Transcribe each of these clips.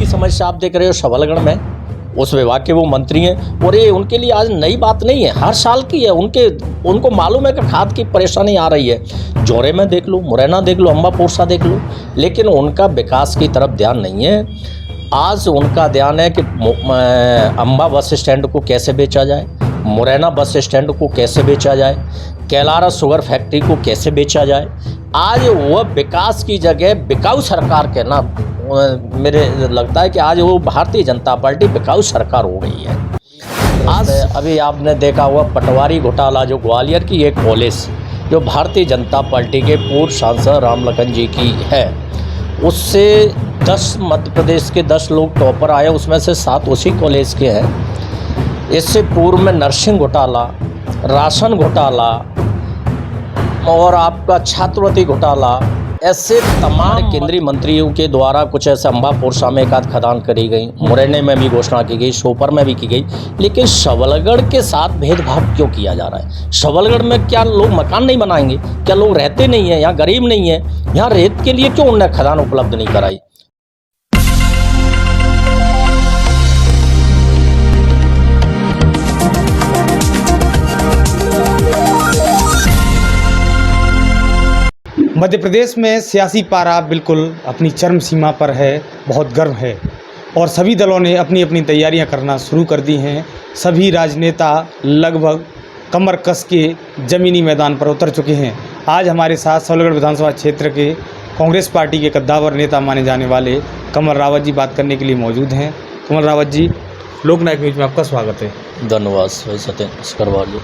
की समस्या आप देख रहे हो सबलगढ़ में, उस विभाग के वो मंत्री हैं और ये उनके लिए आज नई बात नहीं है, हर साल की है। उनको मालूम है कि खाद की परेशानी आ रही है। जोरे में देख लो, मुरैना देख लो, अम्बा पोरसा देख लो, लेकिन उनका विकास की तरफ ध्यान नहीं है। आज उनका ध्यान है कि अम्बा बस स्टैंड को कैसे बेचा जाए, मुरैना बस स्टैंड को कैसे बेचा जाए, कैलारा शुगर फैक्ट्री को कैसे बेचा जाए। आज वह विकास की जगह बिकाऊ सरकार के ना, मेरे लगता है कि आज वो भारतीय जनता पार्टी बिकाऊ सरकार हो गई है। आज अभी आपने देखा हुआ पटवारी घोटाला, जो ग्वालियर की एक कॉलेज जो भारतीय जनता पार्टी के पूर्व सांसद रामलखन जी की है, उससे 10 मध्य प्रदेश के 10 लोग टॉपर आए, उसमें से 7 उसी कॉलेज के हैं। इससे पूर्व में नर्सिंग घोटाला, राशन घोटाला और आपका छात्रवृत्ति घोटाला, ऐसे तमाम केंद्रीय मंत्रियों के द्वारा कुछ ऐसे अम्बा पोरसा में एक आध खदान करी गई, मुरैना में भी घोषणा की गई, सोपर में भी की गई, लेकिन सबलगढ़ के साथ भेदभाव क्यों किया जा रहा है? सबलगढ़ में क्या लोग मकान नहीं बनाएंगे? क्या लोग रहते नहीं हैं? यहाँ गरीब नहीं है? यहाँ रेत के लिए क्यों उन्होंने खदान उपलब्ध नहीं कराई? मध्य प्रदेश में सियासी पारा बिल्कुल अपनी चरम सीमा पर है, बहुत गर्म है और सभी दलों ने अपनी अपनी तैयारियां करना शुरू कर दी हैं। सभी राजनेता लगभग कमर कस के ज़मीनी मैदान पर उतर चुके हैं। आज हमारे साथ सबलगढ़ विधानसभा क्षेत्र के कांग्रेस पार्टी के कद्दावर नेता माने जाने वाले कमल रावत जी बात करने के लिए मौजूद हैं। कमल रावत जी, लोकनायक न्यूज में आपका स्वागत है। धन्यवाद सत्येंद्र जी।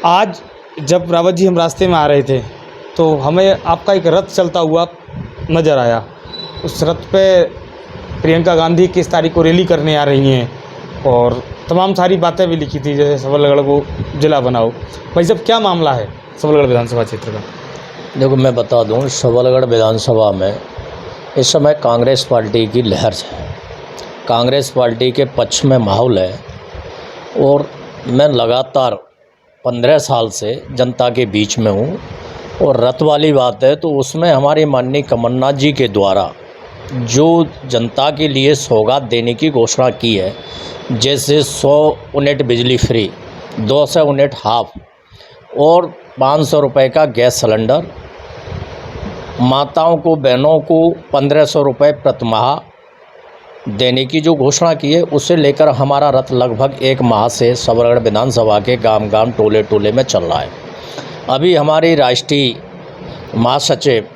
आज जब रावत जी हम रास्ते में आ रहे थे तो हमें आपका एक रथ चलता हुआ नज़र आया। उस रथ पे प्रियंका गांधी किस तारीख को रैली करने आ रही हैं और तमाम सारी बातें भी लिखी थी, जैसे सबलगढ़ को जिला बनाओ। भाई साहब, क्या मामला है सबलगढ़ विधानसभा क्षेत्र का? देखो, मैं बता दूं, सबलगढ़ विधानसभा में इस समय कांग्रेस पार्टी की लहर है, कांग्रेस पार्टी के पक्ष में माहौल है और मैं लगातार 15 साल से जनता के बीच में हूँ। और रथ वाली बात है तो उसमें हमारे माननीय कमलनाथ जी के द्वारा जो जनता के लिए सौगात देने की घोषणा की है, जैसे 100 यूनिट बिजली फ्री, 200 यूनिट हाफ और 500 रुपये का गैस सिलेंडर, माताओं को, बहनों को 1500 रुपये प्रतिमाह देने की जो घोषणा की है, उसे लेकर हमारा रथ लगभग 1 माह से सबलगढ़ विधानसभा के गांव गांव, टोले टोले में चल रहा है। अभी हमारी राष्ट्रीय महासचिव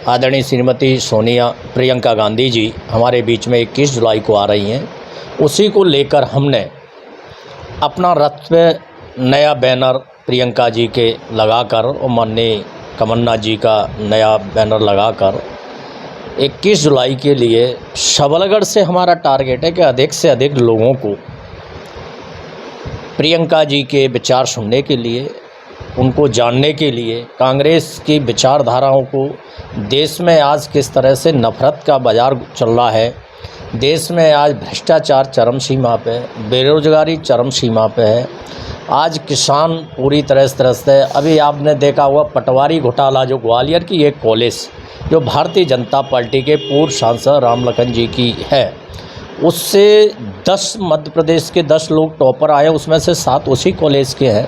आदरणीय श्रीमती सोनिया प्रियंका गांधी जी हमारे बीच में 21 जुलाई को आ रही हैं। उसी को लेकर हमने अपना रथ पे नया बैनर प्रियंका जी के लगाकर और माननीय कमलनाथ जी का नया बैनर लगाकर 21 जुलाई के लिए सबलगढ़ से हमारा टारगेट है कि अधिक से अधिक लोगों को प्रियंका जी के विचार सुनने के लिए, उनको जानने के लिए, कांग्रेस की विचारधाराओं को, देश में आज किस तरह से नफरत का बाजार चल रहा है, देश में आज भ्रष्टाचार चरम सीमा पे, बेरोजगारी चरम सीमा पे है, आज किसान पूरी तरह से त्रस्त है। अभी आपने देखा हुआ पटवारी घोटाला, जो ग्वालियर की एक कॉलेज जो भारतीय जनता पार्टी के पूर्व सांसद रामलखन जी की है, उससे 10 मध्य प्रदेश के 10 लोग टॉपर आए, उसमें से 7 उसी कॉलेज के हैं।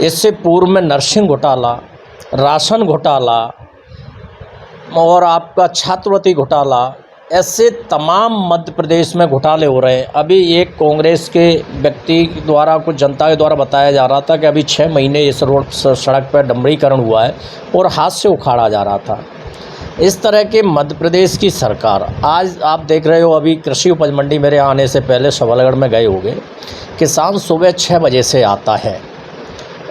इससे पूर्व में नर्सिंग घोटाला, राशन घोटाला और आपका छात्रवृत्ति घोटाला, ऐसे तमाम मध्य प्रदेश में घोटाले हो रहे हैं। अभी एक कांग्रेस के व्यक्ति द्वारा, कुछ जनता के द्वारा बताया जा रहा था कि अभी 6 महीने इस रोड सड़क पर डंबरीकरण हुआ है और हाथ से उखाड़ा जा रहा था। इस तरह के मध्य प्रदेश की सरकार, आज आप देख रहे हो, अभी कृषि उपज मंडी मेरे आने से पहले सबलगढ़ में गए होंगे, किसान सुबह 6 बजे से आता है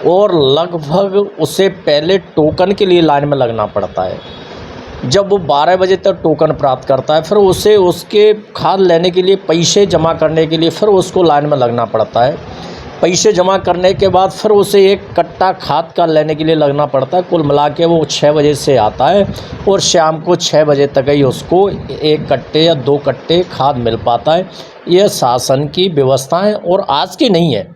और लगभग उससे पहले टोकन के लिए लाइन में लगना पड़ता है। जब वो 12 बजे तक टोकन प्राप्त करता है, फिर उसे उसके खाद लेने के लिए, पैसे जमा करने के लिए फिर उसको लाइन में लगना पड़ता है। पैसे जमा करने के बाद फिर उसे एक कट्टा खाद का लेने के लिए लगना पड़ता है। कुल मिला के वो 6 बजे से आता है और शाम को 6 बजे तक ही उसको 1 कट्टे या 2 कट्टे खाद मिल पाता है। यह शासन की व्यवस्थाएं और आज की नहीं है,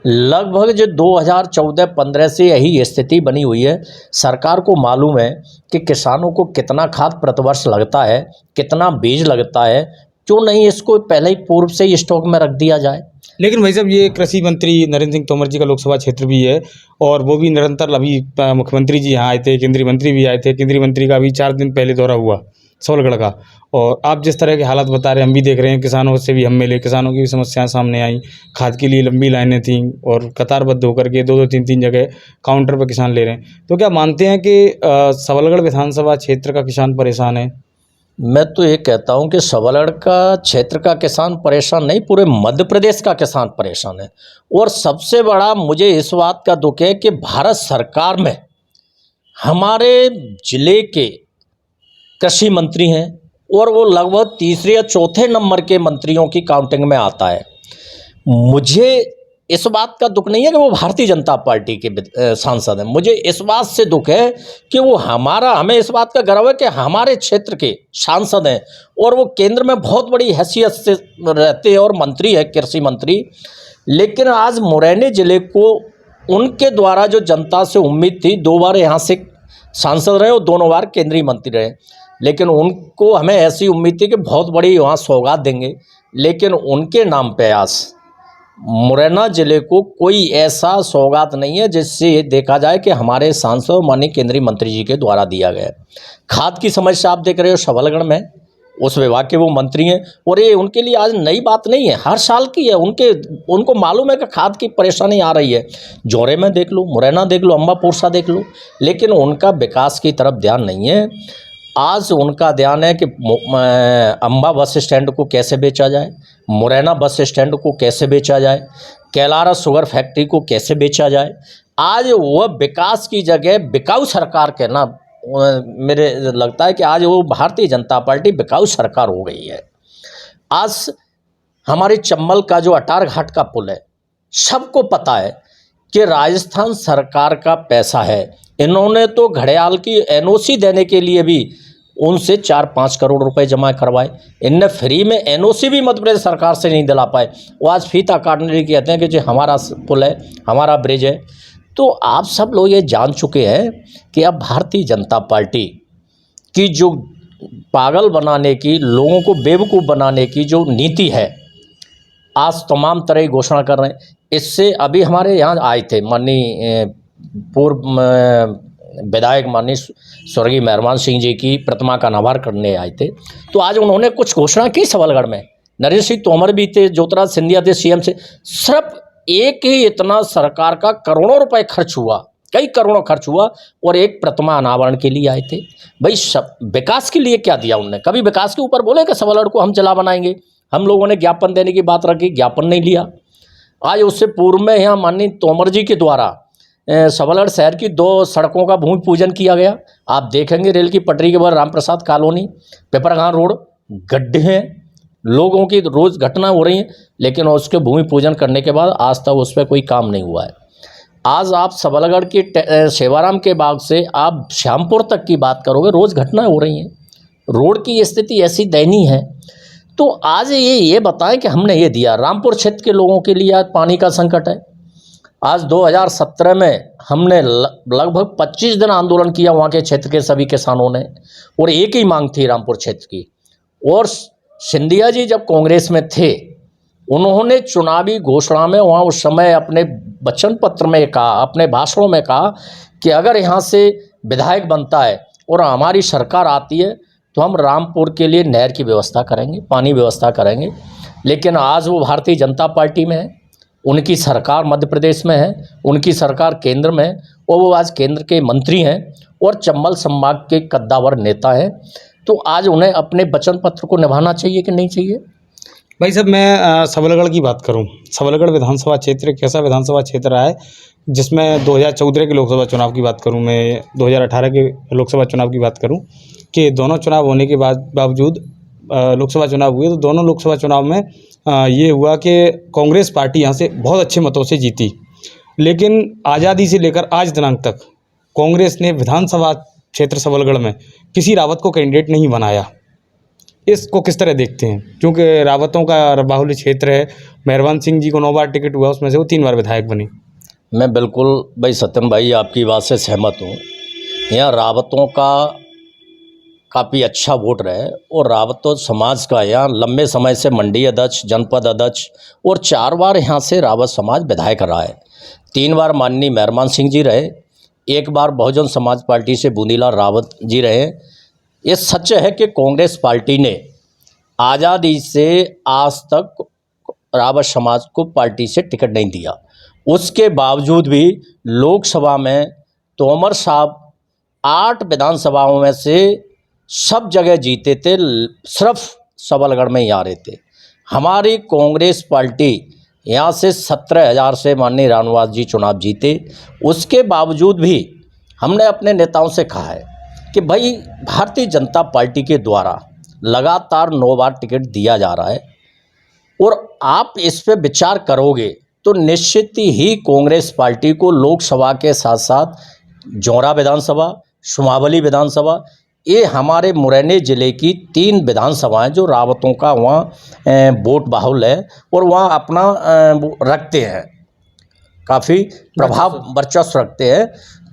लगभग जो 2014-15 से यही स्थिति बनी हुई है। सरकार को मालूम है कि किसानों को कितना खाद प्रतिवर्ष लगता है, कितना बीज लगता है, क्यों नहीं इसको पहले ही पूर्व से ही स्टॉक में रख दिया जाए। लेकिन भाई साहब, ये कृषि मंत्री नरेंद्र सिंह तोमर जी का लोकसभा क्षेत्र भी है, और वो भी निरंतर अभी मुख्यमंत्री जी यहाँ आए थे, केंद्रीय मंत्री भी आए थे। केंद्रीय मंत्री का अभी 4 दिन पहले दौरा हुआ सबलगढ़ का, और आप जिस तरह के हालात बता रहे हैं हम भी देख रहे हैं। किसानों से भी हम मिले, किसानों की भी समस्याएं सामने आई, खाद के लिए लंबी लाइनें थीं और कतारबद्ध होकर के 2-2 3-3 जगह काउंटर पर किसान ले रहे हैं। तो क्या मानते हैं कि सबलगढ़ विधानसभा क्षेत्र का किसान परेशान है? मैं तो ये कहता हूँ कि सबलगढ़ का क्षेत्र का किसान परेशान नहीं, पूरे मध्य प्रदेश का किसान परेशान है। और सबसे बड़ा मुझे इस बात का दुख है कि भारत सरकार में हमारे ज़िले के कृषि मंत्री हैं और वो लगभग तीसरे या चौथे नंबर के मंत्रियों की काउंटिंग में आता है। मुझे इस बात का दुख नहीं है कि वो भारतीय जनता पार्टी के सांसद हैं, मुझे इस बात से दुख है कि वो हमें इस बात का गर्व है कि हमारे क्षेत्र के सांसद हैं और वो केंद्र में बहुत बड़ी हैसियत से रहते हैं और मंत्री है, कृषि मंत्री। लेकिन आज मुरैना ज़िले को उनके द्वारा जो जनता से उम्मीद थी, 2 बार यहाँ से सांसद रहे और दोनों बार केंद्रीय मंत्री रहे, लेकिन उनको हमें ऐसी उम्मीद थी कि बहुत बड़ी वहाँ सौगात देंगे, लेकिन उनके नाम पे आज मुरैना ज़िले को कोई ऐसा सौगात नहीं है जिससे ये देखा जाए कि हमारे सांसद माननीय केंद्रीय मंत्री जी के द्वारा दिया गया है। खाद की समस्या आप देख रहे हो सबलगढ़ में, उस विभाग के वो मंत्री हैं और ये उनके लिए आज नई बात नहीं है, हर साल की है। उनको मालूम है कि खाद की परेशानी आ रही है। जौरे में देख लो, मुरैना देख लो, अम्बापुरसा देख लो, लेकिन उनका विकास की तरफ ध्यान नहीं है। आज उनका ध्यान है कि अम्बा बस स्टैंड को कैसे बेचा जाए, मुरैना बस स्टैंड को कैसे बेचा जाए, कैलारा शुगर फैक्ट्री को कैसे बेचा जाए। आज वह विकास की जगह बिकाऊ सरकार कहना, मेरे लगता है कि आज वो भारतीय जनता पार्टी बिकाऊ सरकार हो गई है। आज हमारे चंबल का जो अटार घाट का पुल है, सबको पता है कि राजस्थान सरकार का पैसा है। इन्होंने तो घड़ियाल की एनओसी देने के लिए भी उनसे 4-5 करोड़ रुपए जमा करवाए। इनने फ्री में एनओसी भी मध्य प्रदेश सरकार से नहीं दिला पाए। वो आज फीता काटने के कहते हैं कि जो हमारा पुल है, हमारा ब्रिज है। तो आप सब लोग ये जान चुके हैं कि अब भारतीय जनता पार्टी की जो पागल बनाने की, लोगों को बेवकूफ़ बनाने की जो नीति है, आज तमाम तरह की घोषणा कर रहे हैं। इससे अभी हमारे यहाँ आए थे माननीय पूर्व विधायक माननीय स्वर्गीय मेहरबान सिंह जी की प्रतिमा का अनावरण करने आए थे, तो आज उन्होंने कुछ घोषणा की सबलगढ़ में। नरेंद्र सिंह तोमर भी थे, ज्योतिरादित्य सिंधिया थे सीएम से। सिर्फ एक ही इतना सरकार का करोड़ों रुपए खर्च हुआ, कई करोड़ों खर्च हुआ और एक प्रतिमा अनावरण के लिए आए थे। भाई सब विकास के लिए क्या दिया उनने? कभी विकास के ऊपर बोले कि सबलगढ़ को हम जिला बनाएंगे? हम लोगों ने ज्ञापन देने की बात रखी, ज्ञापन नहीं लिया। आज उससे पूर्व में यहाँ माननीय तोमर जी के द्वारा सबलगढ़ शहर की 2 सड़कों का भूमि पूजन किया गया। आप देखेंगे रेल की पटरी के बाद रामप्रसाद कॉलोनी, पेपरगां रोड, गड्ढे हैं, लोगों की रोज़ घटना हो रही हैं, लेकिन उसके भूमि पूजन करने के बाद आज तक उस पर कोई काम नहीं हुआ है। आज आप सबलगढ़ के सेवाराम के बाग से आप श्यामपुर तक की बात करोगे, रोज़ घटनाएं हो रही हैं। रोड की स्थिति ऐसी दयनीय है। तो आज ये बताएं कि हमने ये दिया। रामपुर क्षेत्र के लोगों के लिए आज पानी का संकट है। आज 2017 में हमने लगभग 25 दिन आंदोलन किया वहाँ के क्षेत्र के सभी किसानों ने, और एक ही मांग थी रामपुर क्षेत्र की। और सिंधिया जी जब कांग्रेस में थे, उन्होंने चुनावी घोषणा में वहाँ उस समय अपने वचन पत्र में कहा, अपने भाषणों में कहा कि अगर यहाँ से विधायक बनता है और हमारी सरकार आती है तो हम रामपुर के लिए नहर की व्यवस्था करेंगे, पानी व्यवस्था करेंगे। लेकिन आज वो भारतीय जनता पार्टी में है, उनकी सरकार मध्य प्रदेश में है, उनकी सरकार केंद्र में है और वो आज केंद्र के मंत्री हैं और चंबल संभाग के कद्दावर नेता हैं। तो आज उन्हें अपने वचन पत्र को निभाना चाहिए कि नहीं चाहिए? भाई साहब, मैं सबलगढ़ की बात करूं, सबलगढ़ विधानसभा क्षेत्र एक ऐसा विधानसभा क्षेत्र रहा है जिसमें 2014 के लोकसभा चुनाव की बात करूं, मैं 2018 के लोकसभा चुनाव की बात करूं कि दोनों चुनाव होने के बावजूद लोकसभा चुनाव हुए, तो दोनों लोकसभा चुनाव में ये हुआ कि कांग्रेस पार्टी यहाँ से बहुत अच्छे मतों से जीती। लेकिन आज़ादी से लेकर आज दिनांक तक कांग्रेस ने विधानसभा क्षेत्र सबलगढ़ में किसी रावत को कैंडिडेट नहीं बनाया। इसको किस तरह देखते हैं? क्योंकि रावतों का बाहुल्य क्षेत्र है। मेहरबान सिंह जी को 9 बार टिकट हुआ, उसमें से वो 3 बार विधायक बने। मैं बिल्कुल भाई सत्यन भाई आपकी बात से सहमत हूँ। यहाँ रावतों का काफ़ी अच्छा वोट रहे और रावत समाज का यहाँ लंबे समय से मंडी अध्यक्ष, जनपद अध्यक्ष और 4 बार यहाँ से रावत समाज विधायक रहा है। 3 बार माननीय मेहरमान सिंह जी रहे, 1 बार बहुजन समाज पार्टी से बूंदीलाल रावत जी रहे। ये सच है कि कांग्रेस पार्टी ने आज़ादी से आज तक रावत समाज को पार्टी से टिकट नहीं दिया। उसके बावजूद भी लोकसभा में तोमर साहब 8 विधानसभाओं में से सब जगह जीते थे, सिर्फ सबलगढ़ में ही आ रहे थे। हमारी कांग्रेस पार्टी यहाँ से 17,000 से माननीय रानवास जी चुनाव जीते। उसके बावजूद भी हमने अपने नेताओं से कहा है कि भाई भारतीय जनता पार्टी के द्वारा लगातार 9 बार टिकट दिया जा रहा है और आप इस पे विचार करोगे तो निश्चित ही कांग्रेस पार्टी को लोकसभा के साथ साथ जौरा विधानसभा, सुमावली विधानसभा, ये हमारे मुरैना ज़िले की 3 विधानसभाएं जो रावतों का वहाँ वोट बाहुल है और वहाँ अपना रखते हैं, काफ़ी प्रभाव वर्चस्व रखते हैं।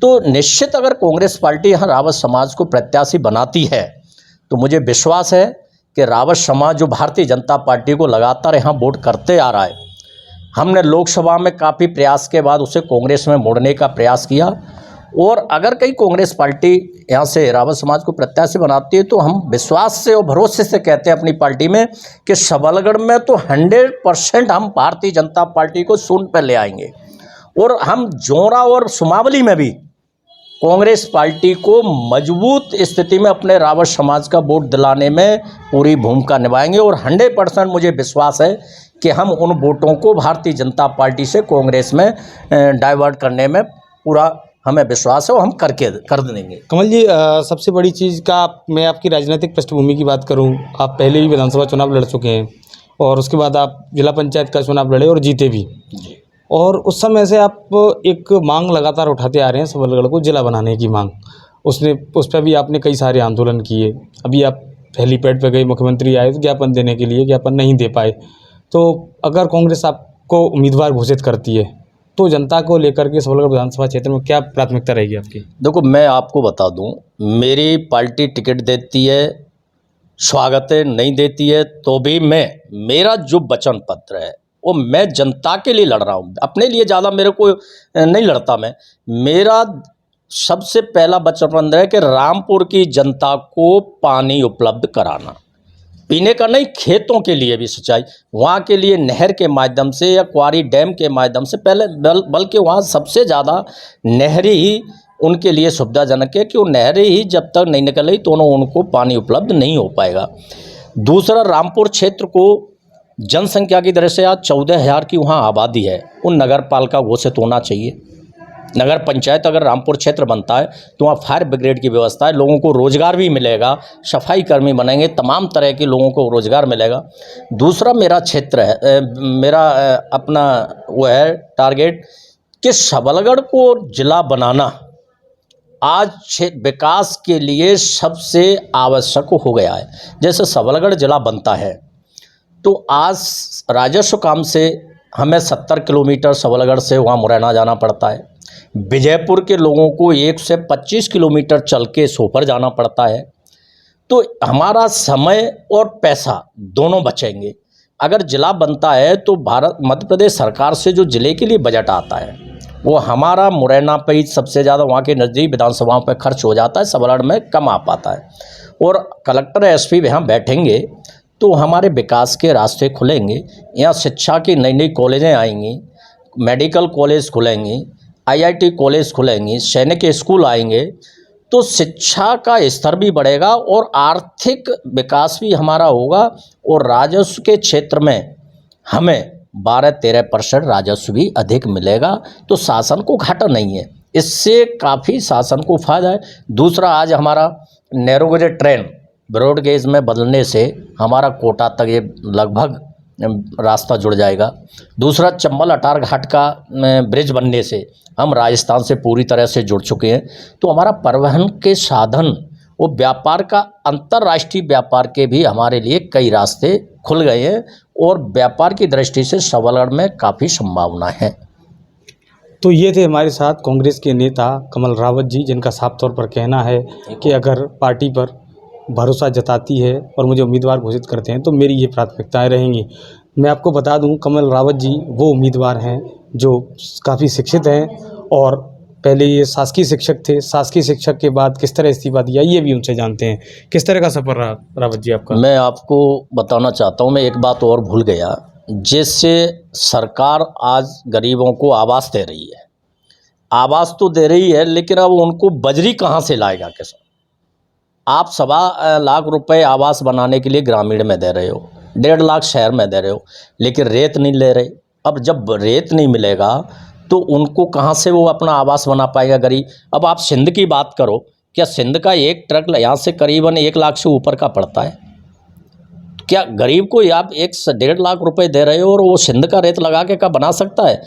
तो निश्चित अगर कांग्रेस पार्टी यहाँ रावत समाज को प्रत्याशी बनाती है तो मुझे विश्वास है कि रावत समाज जो भारतीय जनता पार्टी को लगातार यहाँ वोट करते आ रहा है, हमने लोकसभा में काफ़ी प्रयास के बाद उसे कांग्रेस में मोड़ने का प्रयास किया और अगर कहीं कांग्रेस पार्टी यहाँ से रावत समाज को प्रत्याशी बनाती है तो हम विश्वास से और भरोसे से कहते हैं अपनी पार्टी में कि सबलगढ़ में तो 100% हम भारतीय जनता पार्टी को शून्य पर ले आएंगे और हम जौरा और सुमावली में भी कांग्रेस पार्टी को मजबूत स्थिति में अपने रावत समाज का वोट दिलाने में पूरी भूमिका निभाएंगे और 100% मुझे विश्वास है कि हम उन वोटों को भारतीय जनता पार्टी से कांग्रेस में डाइवर्ट करने में पूरा हमें विश्वास है और हम कर देंगे। कमल जी, सबसे बड़ी चीज़ का मैं आपकी राजनीतिक पृष्ठभूमि की बात करूं, आप पहले भी विधानसभा चुनाव लड़ चुके हैं और उसके बाद आप जिला पंचायत का चुनाव लड़े और जीते भी, और उस समय से आप एक मांग लगातार उठाते आ रहे हैं सबलगढ़ को जिला बनाने की मांग। उस पर भी आपने कई सारे आंदोलन किए। अभी आप हेलीपैड पे गए, मुख्यमंत्री आए तो ज्ञापन देने के लिए, ज्ञापन नहीं दे पाए। तो अगर कांग्रेस आपको उम्मीदवार घोषित करती है तो जनता को लेकर के सबलगढ़ विधानसभा क्षेत्र में क्या प्राथमिकता रहेगी आपकी? देखो, मैं आपको बता दूं, मेरी पार्टी टिकट देती है, स्वागत है, नहीं देती है तो भी मेरा जो वचन पत्र है वो मैं जनता के लिए लड़ रहा हूँ, अपने लिए ज़्यादा मेरे को नहीं लड़ता। मेरा सबसे पहला वचन पत्र है कि रामपुर की जनता को पानी उपलब्ध कराना, पीने का नहीं, खेतों के लिए भी सिंचाई, वहाँ के लिए नहर के माध्यम से या क्वारी डैम के माध्यम से पहले बल्कि वहाँ सबसे ज़्यादा नहरी ही उनके लिए सुविधाजनक है कि वो नहरें ही जब तक नहीं निकलेगी तो उनको पानी उपलब्ध नहीं हो पाएगा। दूसरा, रामपुर क्षेत्र को जनसंख्या की दृष्टि से आज 14,000 की वहाँ आबादी है, उन नगर पालिका घोषित होना चाहिए। नगर पंचायत अगर रामपुर क्षेत्र बनता है तो वहाँ फायर ब्रिगेड की व्यवस्था है, लोगों को रोज़गार भी मिलेगा, सफाई कर्मी बनेंगे, तमाम तरह के लोगों को रोज़गार मिलेगा। दूसरा मेरा क्षेत्र है, मेरा अपना वो है टारगेट कि सबलगढ़ को जिला बनाना आज विकास के लिए सबसे आवश्यक हो गया है। जैसे सबलगढ़ जिला बनता है तो आज राजस्व काम से हमें 70 किलोमीटर सबलगढ़ से वहाँ मुरैना जाना पड़ता है। विजयपुर के लोगों को 1 से 25 किलोमीटर चल के सोपर जाना पड़ता है। तो हमारा समय और पैसा दोनों बचेंगे। अगर जिला बनता है तो मध्य प्रदेश सरकार से जो जिले के लिए बजट आता है वो हमारा मुरैना पे ही सबसे ज़्यादा, वहाँ के नज़दीक विधानसभाओं पे खर्च हो जाता है, सबलगढ़ में कम आ पाता है। और कलेक्टर एसपी यहाँ बैठेंगे तो हमारे विकास के रास्ते खुलेंगे। यहाँ शिक्षा की नई नई कॉलेजें आएंगी, मेडिकल कॉलेज खुलेंगी, IIT कॉलेज खुलेंगी, सैनिक स्कूल आएंगे, तो शिक्षा का स्तर भी बढ़ेगा और आर्थिक विकास भी हमारा होगा और राजस्व के क्षेत्र में हमें 12-13% राजस्व भी अधिक मिलेगा। तो शासन को घाटा नहीं है, इससे काफ़ी शासन को फायदा है। दूसरा, आज हमारा नैरोगेज ट्रेन ब्रॉडगेज में बदलने से हमारा कोटा तक ये लगभग रास्ता जुड़ जाएगा। दूसरा, चंबल अटार घाट का ब्रिज बनने से हम राजस्थान से पूरी तरह से जुड़ चुके हैं। तो हमारा परिवहन के साधन, वो व्यापार का, अंतर्राष्ट्रीय व्यापार के भी हमारे लिए कई रास्ते खुल गए हैं और व्यापार की दृष्टि से सबलगढ़ में काफ़ी संभावना है। तो ये थे हमारे साथ कांग्रेस के नेता कमल रावत जी, जिनका साफ तौर पर कहना है कि अगर पार्टी पर भरोसा जताती है और मुझे उम्मीदवार घोषित करते हैं तो मेरी ये प्राथमिकताएं रहेंगी। मैं आपको बता दूं, कमल रावत जी वो उम्मीदवार हैं जो काफ़ी शिक्षित हैं और पहले ये शासकीय शिक्षक थे। शासकीय शिक्षक के बाद किस तरह इस्तीफा दिया ये भी उनसे जानते हैं। किस तरह का सफ़र रहा रावत जी आपका? मैं आपको बताना चाहता हूँ, मैं एक बात और भूल गया। जैसे सरकार आज गरीबों को आवास दे रही है, आवास तो दे रही है, लेकिन अब उनको बजरी कहाँ से लाएगा किसान? आप 1.25 लाख रुपए आवास बनाने के लिए ग्रामीण में दे रहे हो, 1.5 लाख शहर में दे रहे हो, लेकिन रेत नहीं ले रहे। अब जब रेत नहीं मिलेगा तो उनको कहाँ से वो अपना आवास बना पाएगा गरीब? अब आप सिंध की बात करो, क्या सिंध का एक ट्रक यहाँ से करीबन 1 लाख से ऊपर का पड़ता है? क्या गरीब को आप 1.5 लाख रुपए दे रहे हो और वो सिंध का रेत लगा के क्या बना सकता है?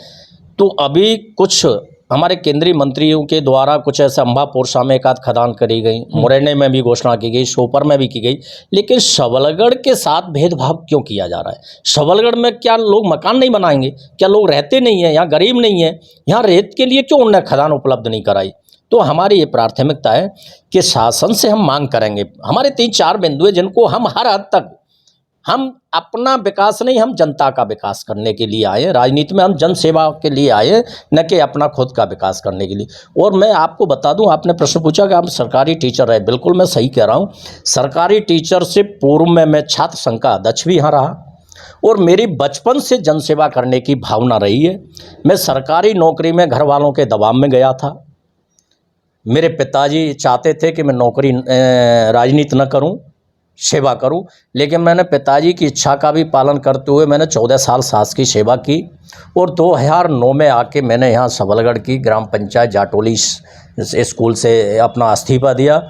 तो अभी कुछ हमारे केंद्रीय मंत्रियों के द्वारा कुछ ऐसे अम्बापुर में एक आध खदान करी गई, मुरैना में भी घोषणा की गई, शोपर में भी की गई, लेकिन सबलगढ़ के साथ भेदभाव क्यों किया जा रहा है? सबलगढ़ में क्या लोग मकान नहीं बनाएंगे? क्या लोग रहते नहीं हैं? यहाँ गरीब नहीं है? यहाँ रेत के लिए क्यों उन्होंने खदान उपलब्ध नहीं कराई? तो हमारी ये प्राथमिकता है कि शासन से हम मांग करेंगे। हमारे 3-4 बिंदु है जिनको हम हर हद तक, हम अपना विकास नहीं, हम जनता का विकास करने के लिए आए। राजनीति में हम जन सेवा के लिए आए, न कि अपना खुद का विकास करने के लिए। और मैं आपको बता दूं, आपने प्रश्न पूछा कि आप सरकारी टीचर है, बिल्कुल मैं सही कह रहा हूं। सरकारी टीचर से पूर्व में मैं छात्र संघ का अध्यक्ष भी यहाँ रहा और मेरी बचपन से जनसेवा करने की भावना रही है। मैं सरकारी नौकरी में घर वालों के दबाव में गया था। मेरे पिताजी चाहते थे कि मैं नौकरी राजनीति न करूं, सेवा करूं, लेकिन मैंने पिताजी की इच्छा का भी पालन करते हुए मैंने 14 साल शासकीय सेवा की और 2009 में आके मैंने यहाँ सबलगढ़ की ग्राम पंचायत जाटोली स्कूल से अपना इस्तीफा दिया।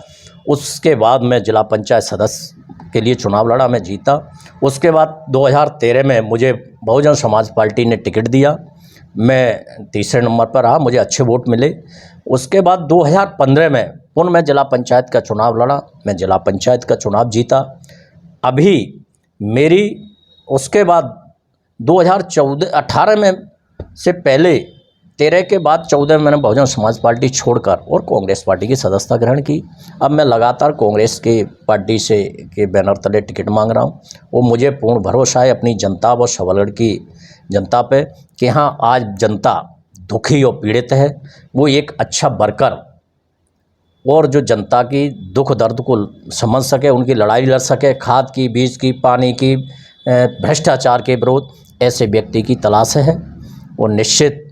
उसके बाद मैं जिला पंचायत सदस्य के लिए चुनाव लड़ा, मैं जीता। उसके बाद 2013 में मुझे बहुजन समाज पार्टी ने टिकट दिया, मैं तीसरे नंबर पर रहा, मुझे अच्छे वोट मिले। उसके बाद 2015 में पुनः मैं जिला पंचायत का चुनाव लड़ा, मैं जिला पंचायत का चुनाव जीता। अभी मेरी उसके बाद 2018 में से पहले 13 के बाद 14 में मैंने बहुजन समाज पार्टी छोड़कर और कांग्रेस पार्टी की सदस्यता ग्रहण की। अब मैं लगातार कांग्रेस के पार्टी से के बैनर तले टिकट मांग रहा हूँ। वो मुझे पूर्ण भरोसा है अपनी जनता व सबलगढ़ की जनता पे कि हाँ, आज जनता दुखी और पीड़ित है। वो एक अच्छा वर्कर और जो जनता की दुख दर्द को समझ सके, उनकी लड़ाई लड़ सके, खाद की, बीज की, पानी की, भ्रष्टाचार के विरोध, ऐसे व्यक्ति की तलाश है। और निश्चित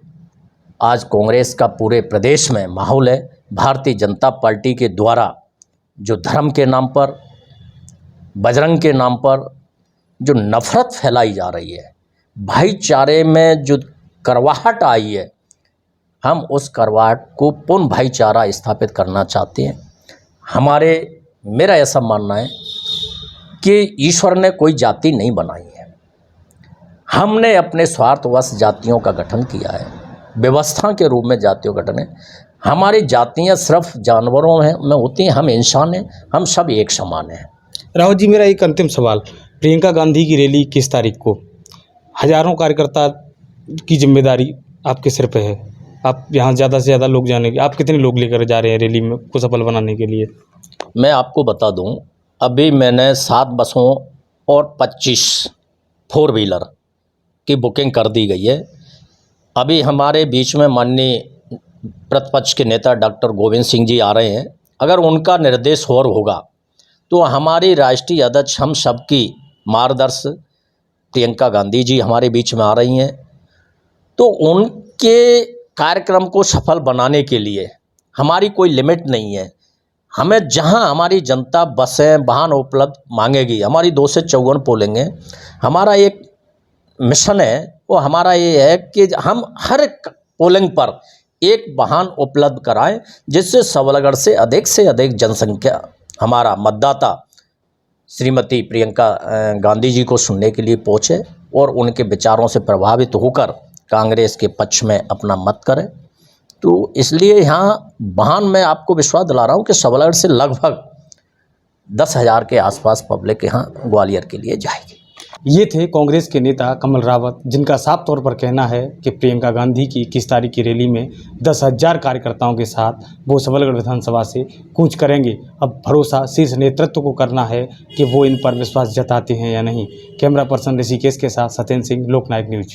आज कांग्रेस का पूरे प्रदेश में माहौल है। भारतीय जनता पार्टी के द्वारा जो धर्म के नाम पर, बजरंग के नाम पर जो नफरत फैलाई जा रही है, भाईचारे में जो करवाहट आई है, हम उस करवाहट को पूर्ण भाईचारा स्थापित करना चाहते हैं। मेरा ऐसा मानना है कि ईश्वर ने कोई जाति नहीं बनाई है, हमने अपने स्वार्थवश जातियों का गठन किया है, व्यवस्था के रूप में जातियों का गठन है। हमारी जातियां सिर्फ जानवरों में होती हैं, हम इंसान हैं, हम सब एक समान हैं। रावत जी, मेरा एक अंतिम सवाल, प्रियंका गांधी की रैली किस तारीख को? हजारों कार्यकर्ता की जिम्मेदारी आपके सिर पे है, आप यहाँ ज़्यादा से ज़्यादा लोग जानेंगे, आप कितने लोग लेकर जा रहे हैं रैली में को सफल बनाने के लिए? मैं आपको बता दूं, अभी मैंने 7 बसों और 25 4 व्हीलर की बुकिंग कर दी गई है। अभी हमारे बीच में माननीय प्रतिपक्ष के नेता डॉक्टर गोविंद सिंह जी आ रहे हैं। अगर उनका निर्देश और होगा तो हमारी राष्ट्रीय अध्यक्ष, हम सबकी मार्गदर्शक प्रियंका गांधी जी हमारे बीच में आ रही हैं। तो उनके कार्यक्रम को सफल बनाने के लिए हमारी कोई लिमिट नहीं है। हमें जहां हमारी जनता बसें, वाहन उपलब्ध मांगेगी, हमारी 2 से 54 पोलिंग है। हमारा एक मिशन है, वो हमारा ये है कि हम हर पोलिंग पर एक वाहन उपलब्ध कराएं, जिससे सबलगढ़ से अधिक जनसंख्या हमारा मतदाता श्रीमती प्रियंका गांधी जी को सुनने के लिए पहुँचे और उनके विचारों से प्रभावित होकर कांग्रेस के पक्ष में अपना मत करें। तो इसलिए यहाँ वाहन में आपको विश्वास दिला रहा हूँ कि सबलगढ़ से लगभग 10,000 के आसपास पब्लिक यहाँ ग्वालियर के लिए जाएगी। ये थे कांग्रेस के नेता कमल रावत, जिनका साफ तौर पर कहना है कि प्रियंका गांधी की 21 तारीख की रैली में 10,000 कार्यकर्ताओं के साथ वो सबलगढ़ विधानसभा से कूच करेंगे। अब भरोसा शीर्ष नेतृत्व को करना है कि वो इन पर विश्वास जताते हैं या नहीं। कैमरा पर्सन ऋषिकेश के साथ सत्येंद्र सिंह, लोकनायक न्यूज।